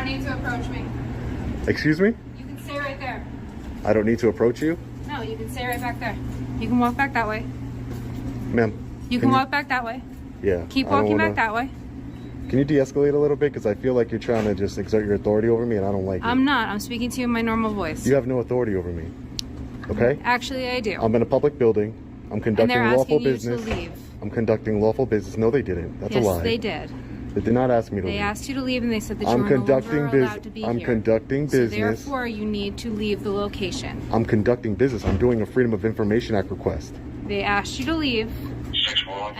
don't need to approach me. Excuse me? You can stay right there. I don't need to approach you? No, you can stay right back there. You can walk back that way. Ma'am. You can walk back that way. Yeah. Keep walking back that way. Can you de-escalate a little bit? Because I feel like you're trying to just exert your authority over me and I don't like it. I'm not. I'm speaking to you in my normal voice. You have no authority over me. Okay? Actually, I do. I'm in a public building. I'm conducting lawful business. You to leave. I'm conducting lawful business. No, they didn't. That's a lie. Yes, they did. They did not ask me to leave. They asked you to leave and they said that you were no longer allowed to be here. I'm conducting business. So therefore, you need to leave the location. I'm conducting business. I'm doing a Freedom of Information Act request. They asked you to leave.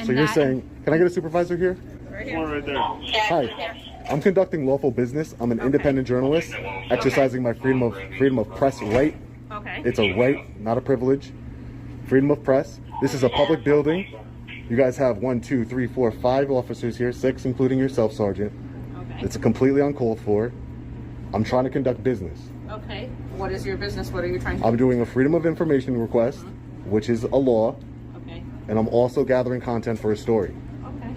So you're saying, can I get a supervisor here? Right here. One right there. Hi. I'm conducting lawful business. I'm an independent journalist, exercising my freedom of press right. Okay. It's a right, not a privilege. Freedom of press. This is a public building. You guys have 1, 2, 3, 4, 5 officers here, 6 including yourself, Sergeant. Okay. It's completely uncalled for. I'm trying to conduct business. Okay. What is your business? What are you trying to do? I'm doing a Freedom of Information request, which is a law. Okay. And I'm also gathering content for a story. Okay.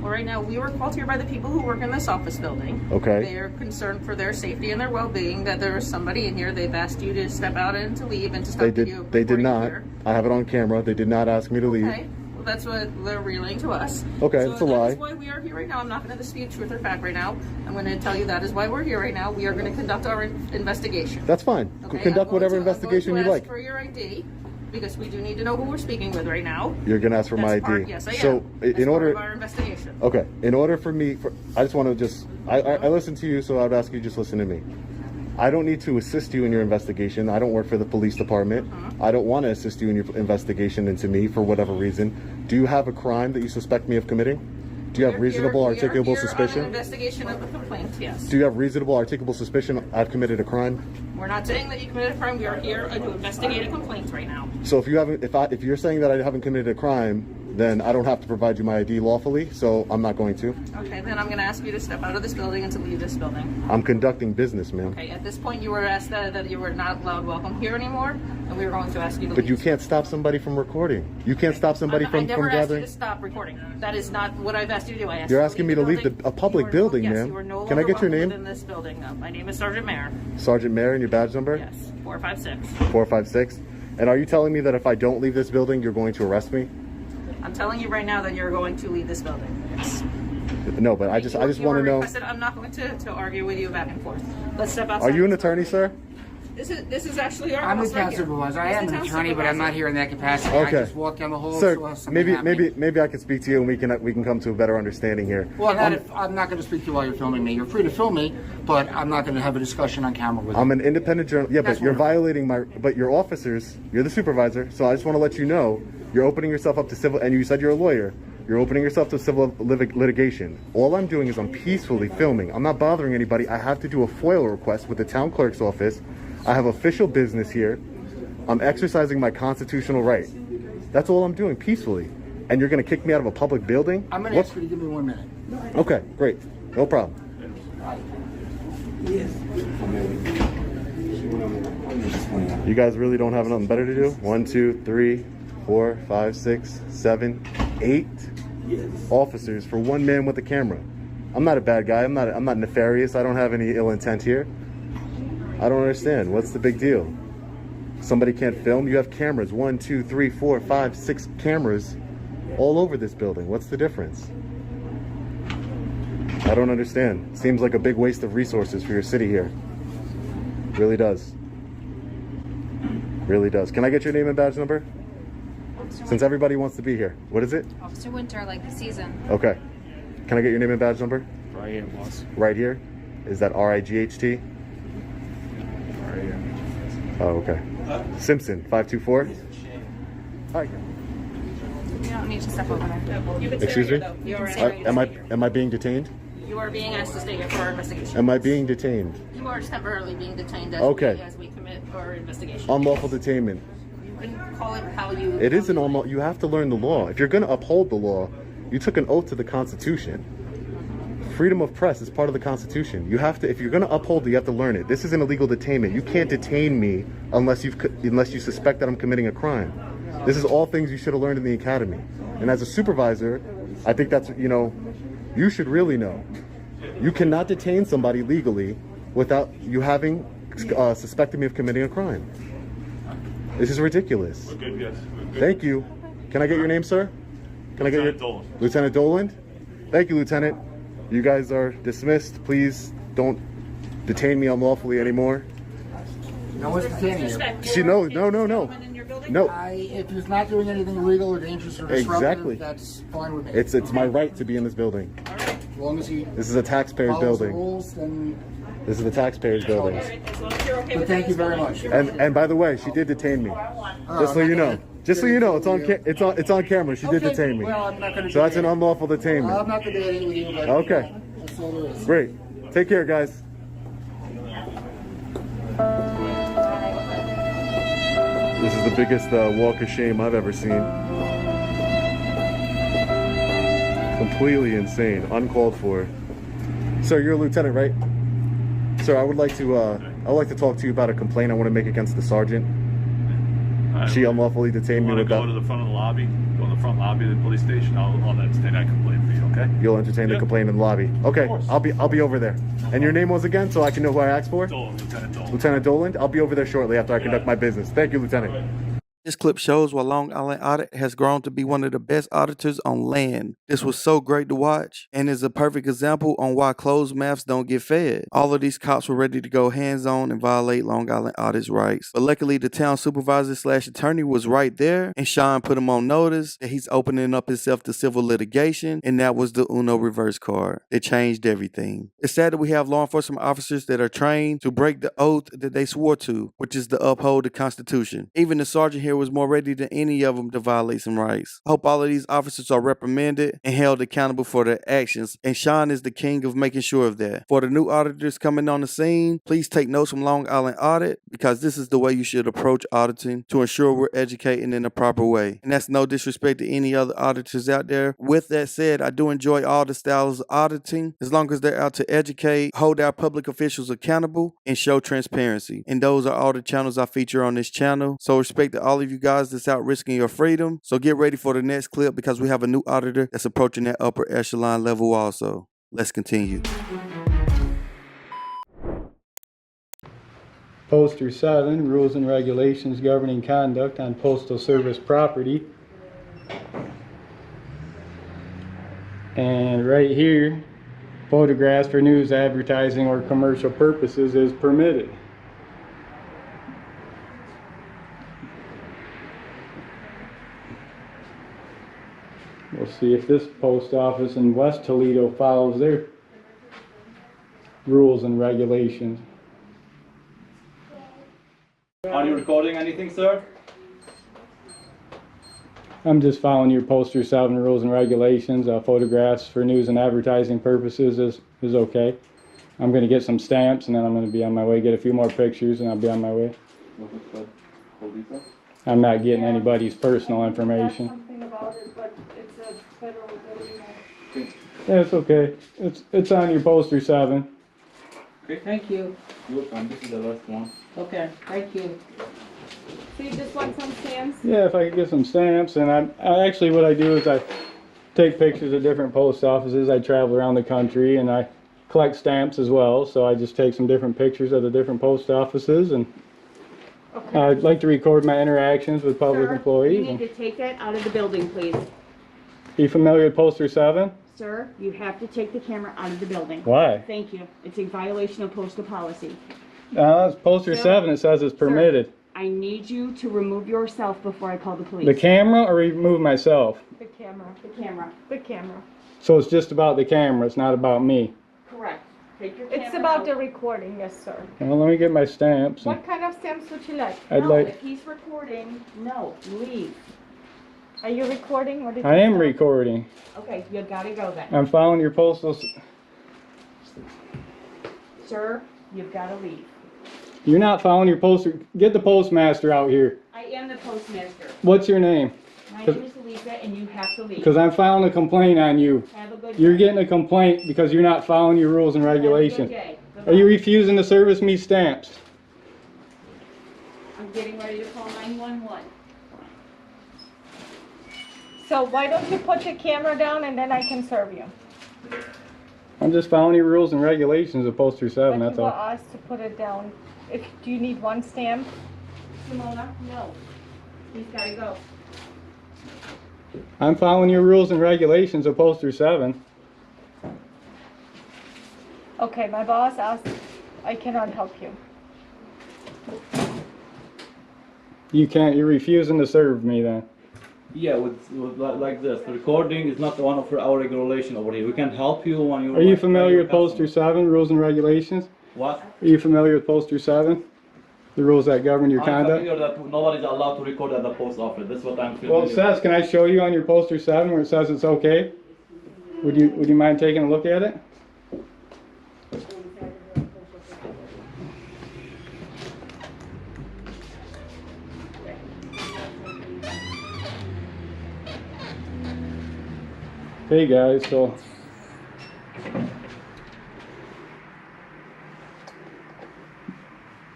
Well, right now, we were called here by the people who work in this office building. Okay. They are concerned for their safety and their well-being, that there is somebody in here. They've asked you to step out and to leave and to stop you. They did not. I have it on camera. They did not ask me to leave. Okay. Well, that's what they're relaying to us. Okay, so it's a lie. That is why we are here right now. I'm not going to dispute truth or fact right now. I'm going to tell you that is why we're here right now. We are going to conduct our investigation. That's fine. Okay? Conduct whatever investigation you like. For your ID, because we do need to know who we're speaking with right now. You're going to ask for my ID. Yes, I am. So in order, part of our investigation. Okay, in order for me, I just want to I listen to you, so I'd ask you just listen to me. I don't need to assist you in your investigation. I don't work for the police department. I don't want to assist you in your investigation into me for whatever reason. Do you have a crime that you suspect me of committing? Do you have reasonable, articulable suspicion? On an investigation of the complaint, yes. Do you have reasonable, articulable suspicion I've committed a crime? We're not saying that you committed a crime. We are here to investigate a complaint right now. So if you haven't, if you're saying that I haven't committed a crime, then I don't have to provide you my ID lawfully, so I'm not going to. Okay, then I'm going to ask you to step out of this building and to leave this building. I'm conducting business, ma'am. Okay, at this point you were asked that you were not allowed welcome here anymore, and we were going to ask you to But leave. you can't stop somebody from recording. You can't stop somebody from gathering. I never asked you to stop recording. That is not what I've asked you to do. I asked You're asking me to leave a public building, yes, ma'am. you are no Can I get your name? In this building. My name is Sergeant Mayer. Sergeant Mayer, and your badge number? Yes, 456. 456. And are you telling me that if I don't leave this building, you're going to arrest me? I'm telling you right now that you're going to leave this building. Yes. No, but I just want to know. I'm not going to argue with you back and forth. Let's step outside. Are you an attorney, sir? This is actually our I'm house the town right here. supervisor. I am an attorney, but I'm not here in that capacity. Okay. I just walked down the hall. Sir, saw something maybe I can speak to you and we can come to a better understanding here. Well, I'm not going to speak to you while you're filming me. You're free to film me, but I'm not going to have a discussion on camera with you. I'm an independent journalist. Yeah, That's but you're wonderful. violating but your officers, you're the supervisor, so I just want to let you know, you're opening yourself up to civil, and you said you're a lawyer, you're opening yourself to civil litigation. All I'm doing is I'm peacefully filming. I'm not bothering anybody. I have to do a FOIL request with the town clerk's office. I have official business here. I'm exercising my constitutional right. That's all I'm doing, peacefully. And you're going to kick me out of a public building? I'm going to ask you to give me 1 minute. Okay, great. No problem. You guys really don't have nothing better to do? 1, 2, 3, 4, 5, 6, 7, 8 officers for one man with a camera. I'm not a bad guy. I'm not nefarious. I don't have any ill intent here. I don't understand. What's the big deal? Somebody can't film? You have cameras. 1, 2, 3, 4, 5, 6 cameras all over this building. What's the difference? I don't understand. Seems like a big waste of resources for your city here. Really does. Really does. Can I get your name and badge number? Since everybody wants to be here. What is it? Officer Winter, like the season. Okay. Can I get your name and badge number? Right here, boss. Right here? Is that RIGHT? Right here. Oh, okay. Simpson, 524? Hi. You don't need to step over there. You can stay Excuse right me? here, though. You are asked to stay here. Am I being detained? You are being asked to stay here for our investigation. Am I being detained? You are temporarily being detained as, Okay. as we commit our investigation. Unlawful detainment. You can call it how you... It is an almost. You have to learn the law. If you're going to uphold the law, you took an oath to the Constitution. Freedom of press is part of the Constitution. You have to, if you're going to uphold it, you have to learn it. This is an illegal detainment. You can't detain me unless you suspect that I'm committing a crime. This is all things you should have learned in the academy. And as a supervisor, I think that's, you should really know. You cannot detain somebody legally without you having suspected me of committing a crime. This is ridiculous. We're good, yes. We're good. Thank you. Can I get your name, sir? Can I get your Dolan. Lieutenant Dolan? Thank you, Lieutenant. You guys are dismissed. Please don't detain me unlawfully anymore. No one's detaining you. No. No. If he's not doing anything illegal or dangerous or disruptive, Exactly. that's fine with me. It's my right to be in this building. As long as he This is a taxpayer's follows the building. rules, then. This is the taxpayer's building. But thank you very much. And by the way, she did detain me. Just so you know. Just so you know, it's on camera. She did detain me. Well, I'm not going to. So that's an unlawful detainment. I'm not debating with you. But Okay. That's all there is. Great. Take care, guys. This is the biggest walk of shame I've ever seen. Completely insane, uncalled for. Sir, you're a lieutenant, right? Sir, I would like to talk to you about a complaint I want to make against the sergeant. She unlawfully detained me Want to without. go to the front of the lobby? Go in the front lobby of the police station. I'll entertain that complaint for you. Okay? You'll entertain the Yeah. complaint in the lobby. Okay, course. I'll be over there. And your name was again, so I can know who I asked for? Dolan, Lieutenant Dolan. Lieutenant Dolan. I'll be over there shortly after I conduct my business. Thank you, Lieutenant. This clip shows why Long Island Audit has grown to be one of the best auditors on land. This was so great to watch and is a perfect example on why closed mouths don't get fed. All of these cops were ready to go hands-on and violate Long Island Audit's rights. But luckily the town supervisor/attorney was right there and Sean put him on notice that he's opening up himself to civil litigation, and that was the Uno reverse card. It changed everything. It's sad that we have law enforcement officers that are trained to break the oath that they swore to, which is to uphold the Constitution. Even the sergeant here was more ready than any of them to violate some rights. I hope all of these officers are reprimanded and held accountable for their actions, and Sean is the king of making sure of that. For the new auditors coming on the scene, please take notes from Long Island Audit, because this is the way you should approach auditing to ensure we're educating in the proper way. And that's no disrespect to any other auditors out there. With that said, I do enjoy all the styles of auditing, as long as they're out to educate, hold our public officials accountable, and show transparency. And those are all the channels I feature on this channel. So respect to all of you guys that's out risking your freedom. So get ready for the next clip, because we have a new auditor that's approaching that upper echelon level also. Let's continue. Poster 7, Rules and Regulations Governing Conduct on Postal Service Property. And right here, photographs for news, advertising, or commercial purposes is permitted. We'll see if this post office in West Toledo follows their rules and regulations. Are you recording anything, sir? I'm just following your poster 7 rules and regulations. Photographs for news and advertising purposes is okay. I'm going to get some stamps, and then I'm going to be on my way, get a few more pictures, and I'll be on my way. I'm not getting anybody's personal information. Something about it, but it's a federal building. Yeah, it's okay. It's on your poster 7. Okay. Thank you. You're welcome. This is the last one. Okay, thank you. So you just want some stamps? Yeah, if I could get some stamps, and I actually what I do is I take pictures of different post offices. I travel around the country and I collect stamps as well. So I just take some different pictures of the different post offices, and Okay. I'd like to record my interactions with public Sir, employees. you need to take that out of the building, please. Are you familiar with poster 7? Sir, you have to take the camera out of the building. Why? Thank you. It's a violation of postal policy. It's poster Sir? 7. It says it's permitted. I need you to remove yourself before I call the police. The camera, or remove myself? The camera. The camera. The camera. So it's just about the camera. It's not about me. Correct. Take your camera It's about out. the recording, yes, sir. Well, let me get my stamps. What kind of stamps would you like? I'd No, like. if he's recording, no, leave. Are you recording? Or did I you am stop? recording. Okay, you gotta go then. I'm following your postal. Sir, you've gotta leave. You're not following your poster. Get the postmaster out here. I am the postmaster. What's your name? My name is Lisa, and you have to leave. Because I'm filing a complaint on you. Have a good You're day. getting a complaint because you're not following your rules and Have a good regulations. day. Are you Bye-bye. refusing to service me stamps? I'm getting ready to call 911. So why don't you put the camera down and then I can serve you? I'm just following your rules and regulations of poster 7, But that's you were all. asked to put it down. Do you need one stamp? Simona, no. He's gotta go. I'm following your rules and regulations of poster 7. Okay, my boss asked, I cannot help you. You're refusing to serve me then. Yeah, like this. The recording is not one of our regulation over here. We can help you when you. Are you familiar with poster 7, rules and regulations? What? Are you familiar with poster 7? The rules that govern your I'm conduct? familiar that nobody's allowed to record at the post office. That's what I'm familiar. Well, it says, can I show you on your poster 7 where it says it's okay? Would you mind taking a look at it? Hey guys, so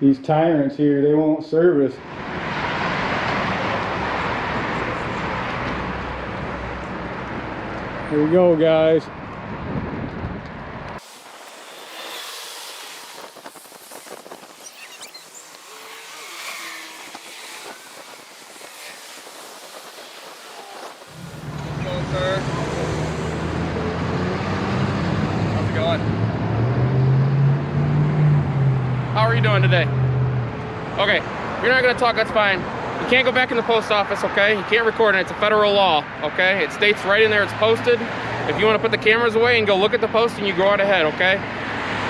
these tyrants here, they won't service. Here we go, guys. How are you doing today? Okay, you're not gonna talk, that's fine. You can't go back in the post office, okay? You can't record it, it's a federal law, okay? It states right in there, it's posted. If you wanna put the cameras away and go look at the posting, you go right ahead, okay?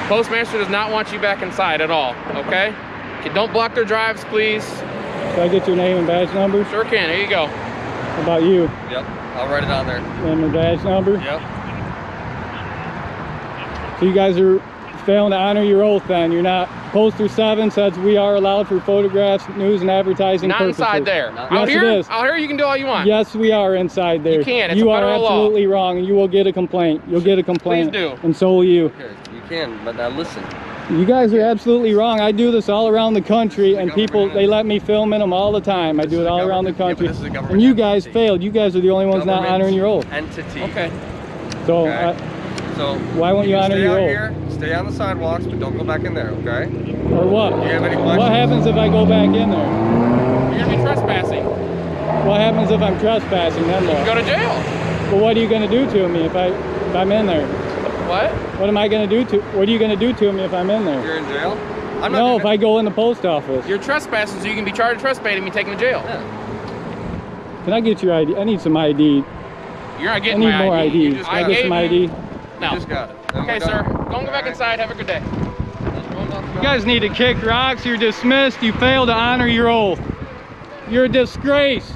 Postmaster does not want you back inside at all, okay? Don't block their drives, please. Can I get your name and badge number? Sure can, here you go. How about you? Yep, I'll write it on there. Name and badge number? Yep. So you guys are failing to honor your oath then. You're not. Poster 7 says we are allowed for photographs, news, and advertising Not purposes. inside there. Yes, Out here? it is. Out here you can do all you want. Yes, we are inside there. You can't, it's you a are federal law. absolutely wrong, and you will get a complaint. You'll get a complaint. Please do. And so will you. Okay, you can, but now listen. You guys are absolutely wrong. I do this all around the country, and people, they let me film in them all the time. I do it all around the country. this is a government And you guys entity. failed. You guys are the only ones not Government honoring your oath. Entity. Okay. So, Okay. So why won't you can honor stay your out oath? here, stay on the sidewalks, but don't go back in there, okay? Or what? Do you have any questions? What happens if I go back in there? You're gonna be trespassing. What happens if I'm trespassing? Then what? Go to jail. Well, what are you going to do to me if I'm in there? What? What am I going to do to? What are you going to do to me if I'm in there? You're in jail? I'm No, not if I go in the post office. You're trespassing, so you can be charged with trespassing and be taken to jail. Can I get your ID? I need some ID. You're not I getting need my more ID. ID. Can I get some ID? No. You just got it. Okay, sir. Go back inside. Have a good day. You guys need to kick rocks. You're dismissed. You failed to honor your oath. You're a disgrace.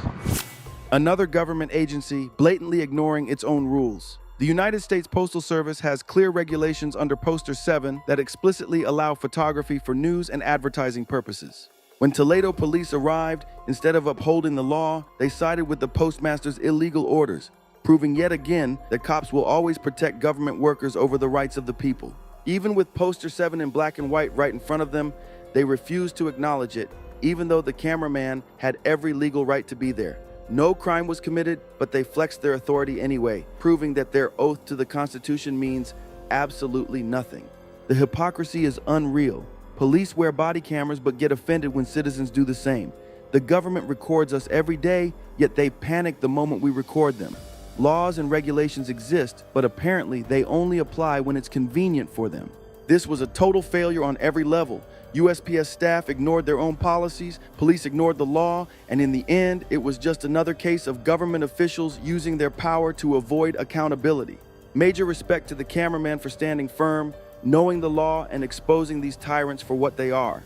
Another government agency blatantly ignoring its own rules. The United States Postal Service has clear regulations under Poster 7 that explicitly allow photography for news and advertising purposes. When Toledo police arrived, instead of upholding the law, they sided with the postmaster's illegal orders, proving yet again that cops will always protect government workers over the rights of the people. Even with Poster 7 in black and white right in front of them, they refused to acknowledge it, even though the cameraman had every legal right to be there. No crime was committed, but they flexed their authority anyway, proving that their oath to the Constitution means absolutely nothing. The hypocrisy is unreal. Police wear body cameras but get offended when citizens do the same. The government records us every day, yet they panic the moment we record them. Laws and regulations exist, but apparently they only apply when it's convenient for them. This was a total failure on every level. USPS staff ignored their own policies, police ignored the law, and in the end, it was just another case of government officials using their power to avoid accountability. Major respect to the cameraman for standing firm, knowing the law, and exposing these tyrants for what they are.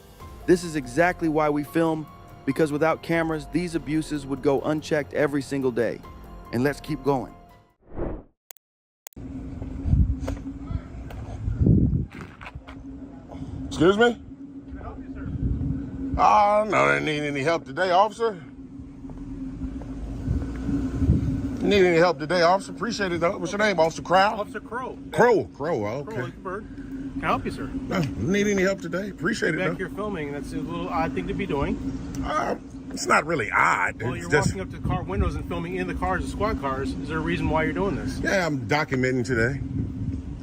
This is exactly why we film, because without cameras, these abuses would go unchecked every single day. And let's keep going. Excuse me? Oh, no, I need any help today, officer. Need any help today, officer? Appreciate it, though. What's your name, Officer Crow? Officer Crow. Crow, okay. Crow like the bird. Can I help you, sir? Need any help today? Appreciate it, Back though. here filming. That's a little odd thing to be doing. It's not really odd. Well, It's you're just, walking up to car windows and filming in the cars, the squad cars. Is there a reason why you're doing this? yeah, I'm documenting today.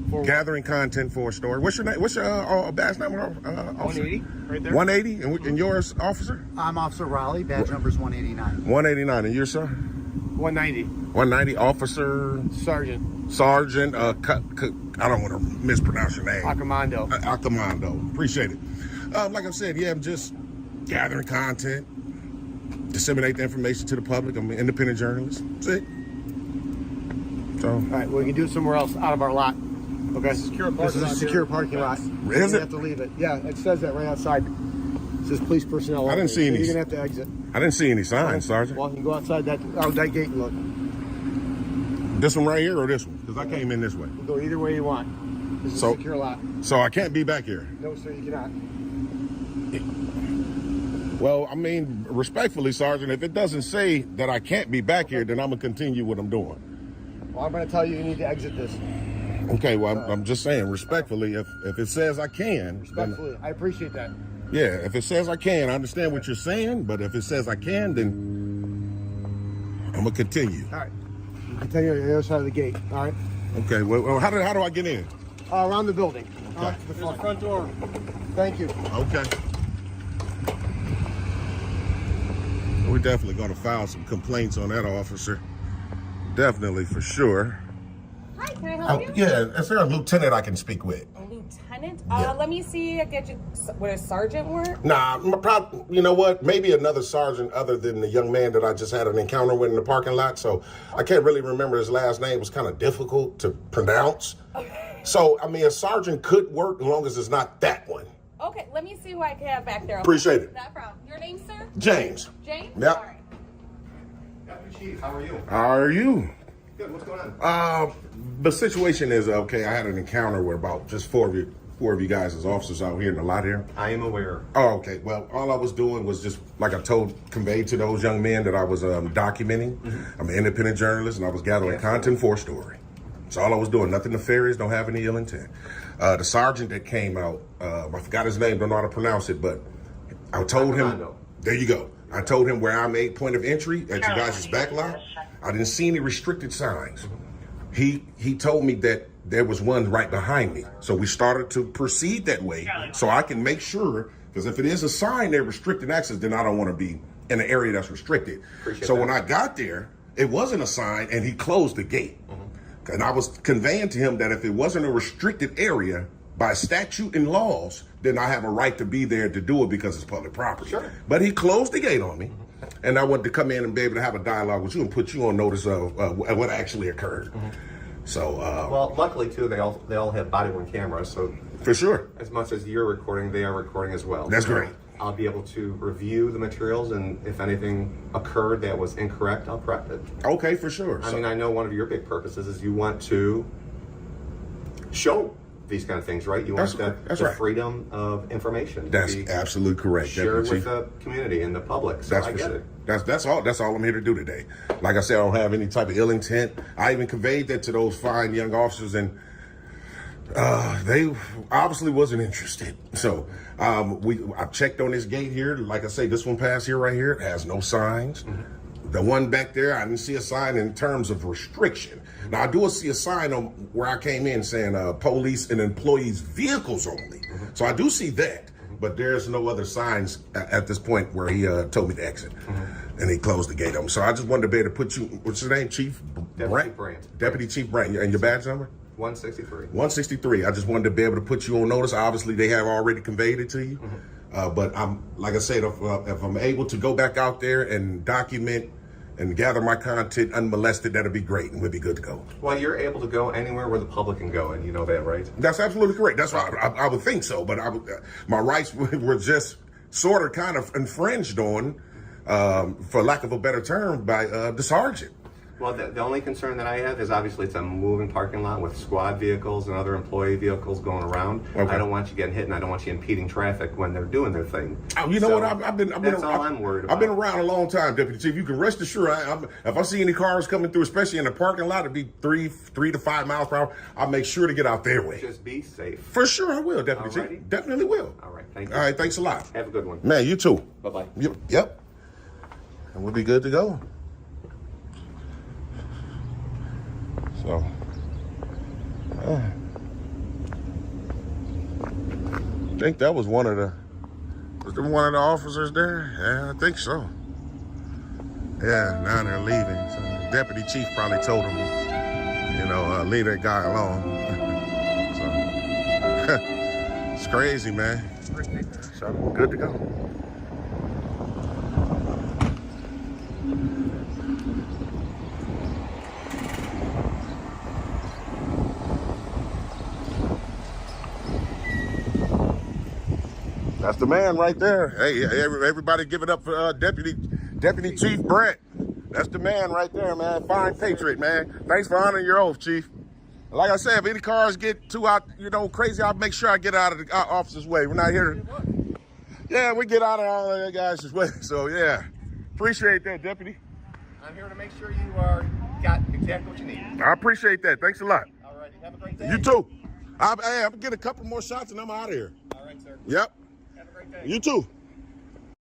Gathering content for a story. What's your name? What's your badge number? 180, right there. 180, and yours, officer? I'm Officer Raleigh. Badge number is 189. 189, and you, sir? 190. 190, officer. Sergeant. Sergeant. I don't want to mispronounce your name. Accomando. Accomando. Appreciate it. Like I said, yeah, I'm just gathering content, disseminate the information to the public. I'm an independent journalist. That's it. So. All right, well, we can do it somewhere else out of our lot. Okay. This is a secure parking lot. Is You it? have to leave it. Yeah, it says that right outside. It says police personnel. I didn't see any. You're gonna have to exit. I didn't see any signs, Sergeant. Well, you can go outside that gate and look. This one right here or this one? Because I came in this way. You go either way you want. This is a secure lot. So I can't be back here. No, sir, you cannot. Well, I mean, respectfully, Sergeant, if it doesn't say that I can't be back here, then I'm gonna continue what I'm doing. Well, I'm gonna tell you need to exit this. Okay, well, I'm just saying, respectfully, if it says I can, Respectfully, I appreciate that. yeah, if it says I can, I understand what you're saying, but if it says I can, then I'm gonna continue. All right. You continue on the other side of the gate. All right. Okay, well, how do I get in? Around the building. Okay. The front door. Thank you. Okay. We're definitely gonna file some complaints on that officer. Definitely, for sure. Hi, can I help you? Yeah, is there a lieutenant I can speak with? A lieutenant? Yeah. Let me see. I get you. Would a sergeant work? Nah, you know what? Maybe another sergeant other than the young man that I just had an encounter with in the parking lot. So I can't really remember his last name. It was kind of difficult to pronounce. So, I mean, a sergeant could work as long as it's not that one. Okay, let me see who I can have back there. Okay? Appreciate it. Not a problem. Your name, sir? James. James? Yep. All right. Chief, how are you? How are you? Good. What's going on? The situation is okay. I had an encounter with about just four of you guys as officers out here in the lot here. I am aware. Oh, okay. Well, all I was doing was just, like I conveyed to those young men that I was documenting. Mm-hmm. I'm an independent journalist, and I was gathering content for a story. That's all I was doing. Nothing nefarious. Don't have any ill intent. The sergeant that came out, I forgot his name. Don't know how to pronounce it, but I told him. There you go. I told him where I made point of entry at you guys' back lot. I didn't see any restricted signs. He told me that there was one right behind me. So we started to proceed that way so I can make sure, because if it is a sign they're restricting access, then I don't want to be in an area that's restricted. So when I got there, it wasn't a sign, and he closed the gate. And I was conveying to him that if it wasn't a restricted area by statute and laws, then I have a right to be there to do it because it's public property. But he closed the gate on me, and I wanted to come in and be able to have a dialogue with you and put you on notice of what actually occurred. So, well, luckily too, they all have body-worn cameras, so for sure, as much as you're recording, they are recording as well. That's great. I'll be able to review the materials, and if anything occurred that was incorrect, I'll correct it. Okay, for sure. I mean, I know one of your big purposes is you want to show these kind of things, right? You want the freedom of information. That's absolutely correct. Shared with the community and the public. So I get it. That's all I'm here to do today. Like I said, I don't have any type of ill intent. I even conveyed that to those fine young officers, and they obviously wasn't interested. So I checked on this gate here. Like I say, this one past here right here, it has no signs. The one back there, I didn't see a sign in terms of restriction. Now I do see a sign on where I came in saying police and employees vehicles only. So I do see that, but there's no other signs at this point where he told me to exit, and he closed the gate on me. So I just wanted to be able to put you. What's your name, Chief? Deputy Brandt. Deputy Chief Brandt. And your badge number? 163. 163. I just wanted to be able to put you on notice. Obviously, they have already conveyed it to you. But I'm, like I said, if I'm able to go back out there and document and gather my content unmolested, that'd be great, and we'd be good to go. Well, you're able to go anywhere where the public can go, and you know that, right? That's absolutely correct. That's why I would think so, but my rights were just sort of kind of infringed on, for lack of a better term, by the sergeant. Well, the only concern that I have is obviously it's a moving parking lot with squad vehicles and other employee vehicles going around. I don't want you getting hit, and I don't want you impeding traffic when they're doing their thing. Oh, you know what? I've been that's all I'm worried about. I've been around a long time, Deputy Chief. You can rest assured, if I see any cars coming through, especially in the parking lot, it'd be 3 to 5 miles per hour. I'll make sure to get out their way. Just be safe. For sure, I will, Deputy Chief. Definitely will. All right, thank you. All right, thanks a lot. Have a good one. Man, you too. Bye-bye. Yep. And we'll be good to go. So, think that was one of the officers there? Yeah, I think so. Yeah, now they're leaving. So the deputy chief probably told him, you know, leave that guy alone. So it's crazy, man. So good to go. That's the man right there. Hey, everybody give it up for Deputy Chief Brett. That's the man right there, man. Fine patriot, man. Thanks for honoring your oath, Chief. Like I said, if any cars get too out, you know, crazy, I'll make sure I get out of the officer's way. We're not here. Yeah, we get out of all of that guys' way. So yeah, appreciate that, Deputy. I'm here to make sure you got exactly what you need. I appreciate that. Thanks a lot. All righty, have a great day. You too. I'm gonna get a couple more shots and I'm out of here. All right, sir. Yep. Have a great day. You too.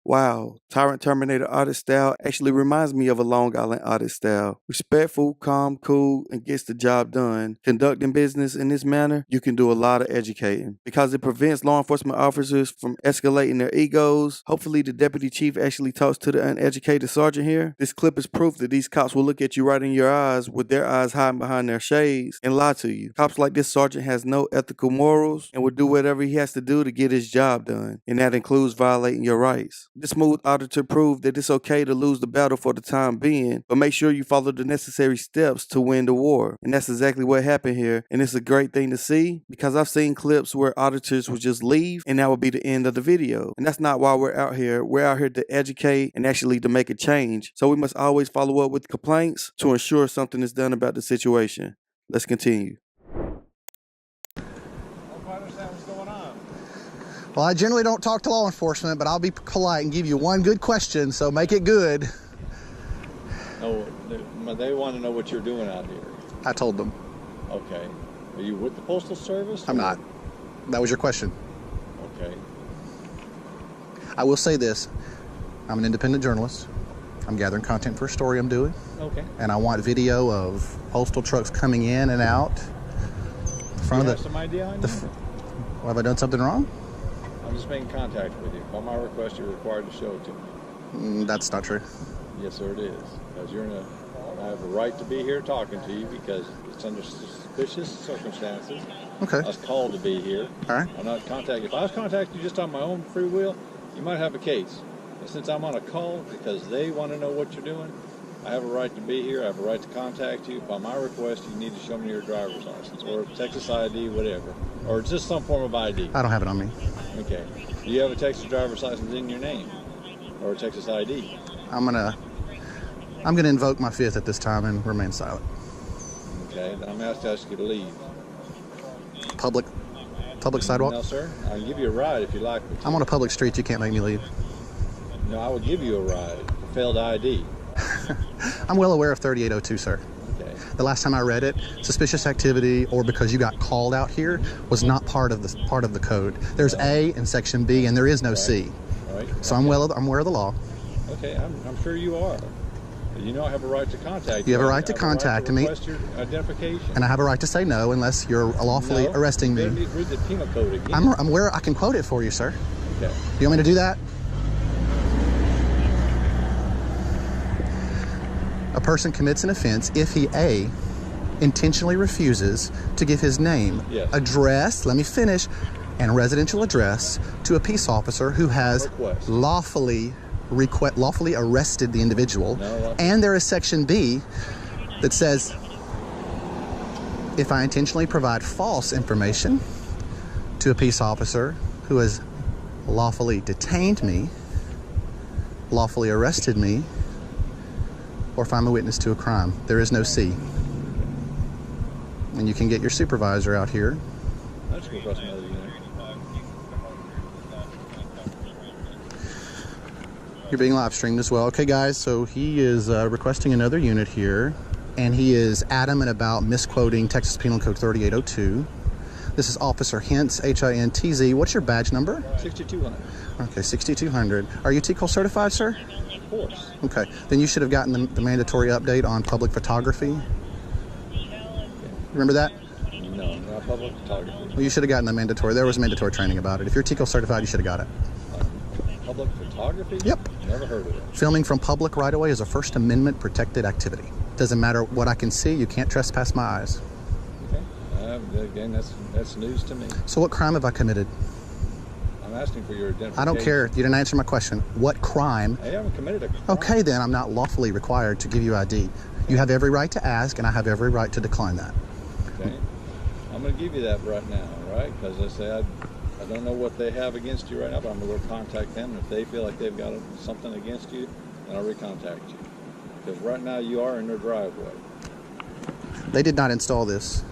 Wow, Tyrant Terminator artist style actually reminds me of a Long Island artist style. Respectful, calm, cool, and gets the job done. Conducting business in this manner, you can do a lot of educating because it prevents law enforcement officers from escalating their egos. Hopefully the deputy chief actually talks to the uneducated sergeant here. This clip is proof that these cops will look at you right in your eyes with their eyes hiding behind their shades and lie to you. Cops like this sergeant has no ethical morals and will do whatever he has to do to get his job done, and that includes violating your rights. This smooth auditor proved that it's okay to lose the battle for the time being, but make sure you follow the necessary steps to win the war. And that's exactly what happened here. And it's a great thing to see because I've seen clips where auditors would just leave and that would be the end of the video. And that's not why we're out here. We're out here to educate and actually to make a change. So we must always follow up with complaints to ensure something is done about the situation. Let's continue. Well, I generally don't talk to law enforcement, but I'll be polite and give you one good question, so make it good. No, they want to know what you're doing out here. I told them. Okay. Are you with the Postal Service? I'm not. That was your question. Okay. I will say this. I'm an independent journalist. I'm gathering content for a story I'm doing. Okay. And I want video of postal trucks coming in and out. You have some idea on you? Well, have I done something wrong? I'm just making contact with you. By my request, you're required to show it to me. That's not true. Yes, sir, it is. Because I have a right to be here talking to you because it's under suspicious circumstances. Okay. I was called to be here. All right. I'm not contacting. If I was contacting you just on my own free will, you might have a case. But since I'm on a call because they want to know what you're doing, I have a right to be here. I have a right to contact you. By my request, you need to show me your driver's license or Texas ID, whatever, or just some form of ID. I don't have it on me. Okay. Do you have a Texas driver's license in your name or a Texas ID? I'm gonna invoke my fifth at this time and remain silent. Okay. Then I'm asked to ask you to leave. Public sidewalk? No, sir. I can give you a ride if you like. I'm on a public street. You can't make me leave. No, I will give you a ride for failed ID. I'm well aware of 3802, sir. Okay. The last time I read it, suspicious activity or because you got called out here was not part of the code. There's A in section B and there is no C. Right. So I'm aware of the law. Okay, I'm sure you are. You know I have a right to contact you. You have a right to contact me. Request your identification. And I have a right to say no unless you're lawfully arresting me. Read the penal code again. I'm aware. I can quote it for you, sir. Okay. You want me to do that? A person commits an offense if he A, intentionally refuses to give his name, yes, address, let me finish, and residential address to a peace officer who has lawfully arrested the individual. And there is section B that says, if I intentionally provide false information to a peace officer who has lawfully detained me, lawfully arrested me, or if I'm a witness to a crime. There is no C. And you can get your supervisor out here. Let's go across another unit. You're being live streamed as well. Okay, guys, so he is requesting another unit here, and he is adamant about misquoting Texas Penal Code 3802. This is Officer Hintz, H-I-N-T-Z. What's your badge number? 6200. Okay, 6200. Are you TCOL certified, sir? Of course. Okay, then you should have gotten the mandatory update on public photography. Remember that? No, not public photography. Well, you should have gotten the mandatory. There was mandatory training about it. If you're TICO certified, you should have got it. Public photography? Yep. Never heard of it. Filming from public right-of-way is a First Amendment protected activity. Doesn't matter what I can see, you can't trespass my eyes. Okay. Again, that's news to me. So what crime have I committed? I'm asking for your identification. I don't care. You didn't answer my question. What crime? I haven't committed a crime. Okay, then I'm not lawfully required to give you ID. You have every right to ask, and I have every right to decline that. Okay. I'm going to give you that right now, all right? Because I say I don't know what they have against you right now, but I'm going to go contact them. And if they feel like they've got something against you, then I'll recontact you. Because right now you are in their driveway. They did not install this.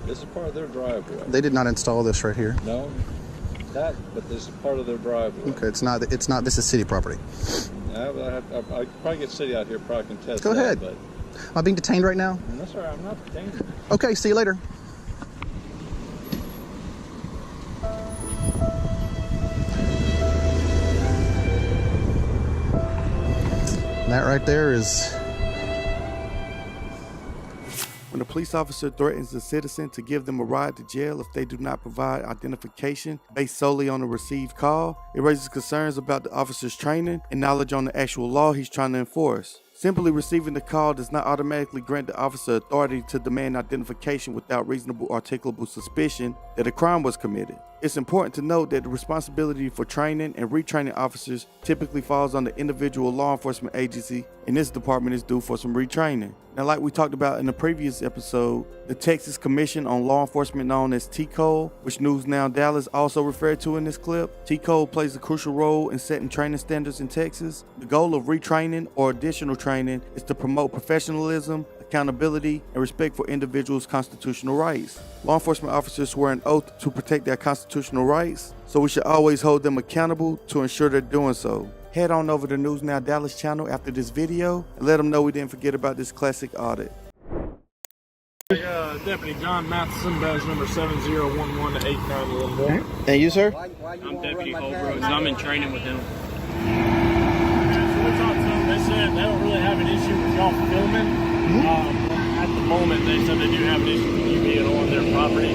This is part of their driveway. They did not install this right here. No, but this is part of their driveway. Okay, it's not. This is city property. I probably get city out here, probably can test Go ahead. But Am I being detained right now? no, sir, I'm not detained. Okay, see you later. That right there is... When a police officer threatens a citizen to give them a ride to jail if they do not provide identification based solely on a received call, it raises concerns about the officer's training and knowledge on the actual law he's trying to enforce. Simply receiving the call does not automatically grant the officer authority to demand identification without reasonable articulable suspicion that a crime was committed. It's important to note that the responsibility for training and retraining officers typically falls on the individual law enforcement agency, and this department is due for some retraining. Now, like we talked about in the previous episode, the Texas Commission on Law Enforcement, known as TCOLE, which News Now Dallas also referred to in this clip, TCOLE plays a crucial role in setting training standards in Texas. The goal of retraining or additional training is to promote professionalism, accountability, and respect for individuals' constitutional rights. Law enforcement officers swear an oath to protect their constitutional rights, so we should always hold them accountable to ensure they're doing so. Head on over to News Now Dallas channel after this video and let them know we didn't forget about this classic audit. Deputy John Matheson, badge number 7011 to 8911. And you, sir? I'm Deputy Holbrook. I'm in training with him. So we talked to them. They said they don't really have an issue with y'all filming. At the moment, they said they do have an issue with you being on their property.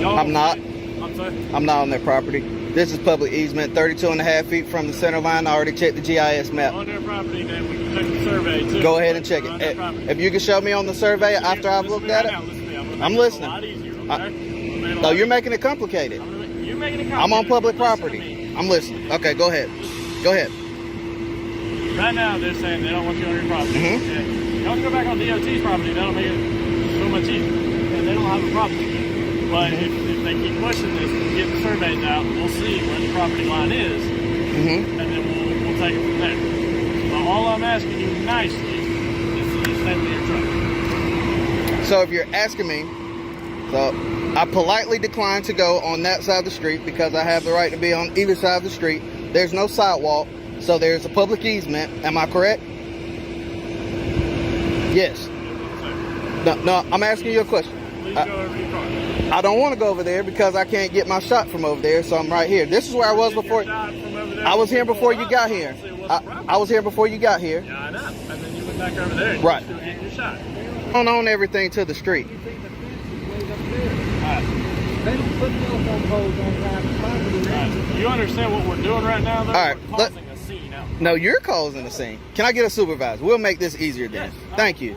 I'm not. I'm sorry? I'm not on their property. This is public easement, 32.5 feet from the center line. I already checked the GIS map. On their property, then we can check the survey too. Go ahead and check it. If you can show me on the survey after I've looked at it. I'm listening. No, you're making it complicated. You're making it complicated. I'm on public property. I'm listening. Okay, go ahead. Go ahead. Right now, they're saying they don't want you on your property. Okay. Y'all can go back on DOT's property. That'll make it so much easier. And they don't have a problem. But if they keep pushing this and get the surveys out, we'll see where the property line is, and then we'll take it from there. So all I'm asking you nicely is to stay with your truck. So if you're asking me, so I politely declined to go on that side of the street because I have the right to be on either side of the street. There's no sidewalk, so there's a public easement. Am I correct? Yes. No, I'm asking you a question. Please go over your car. I don't want to go over there because I can't get my shot from over there, so I'm right here. This is where I was before. I was here before you got here. I was here before you got here. Yeah, I know. And then you went back over there and right. You still getting your shot. I don't own everything to the street. You understand what we're doing right now, though? All right. We're causing a scene out. No, you're causing a scene. Can I get a supervisor? We'll make this easier then. Thank you.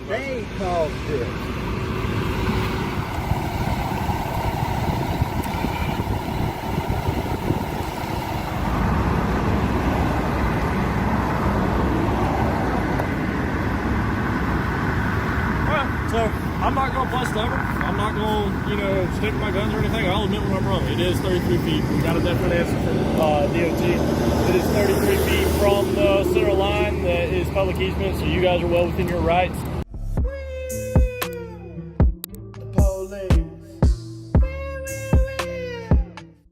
They caused this. So I'm not going to play stubborn. I'm not going to, stick my guns or anything. I'll admit when I'm wrong. It is 33 feet. We got a definite answer from DOT. It is 33 feet from the center line that is public easement, so you guys are well within your rights.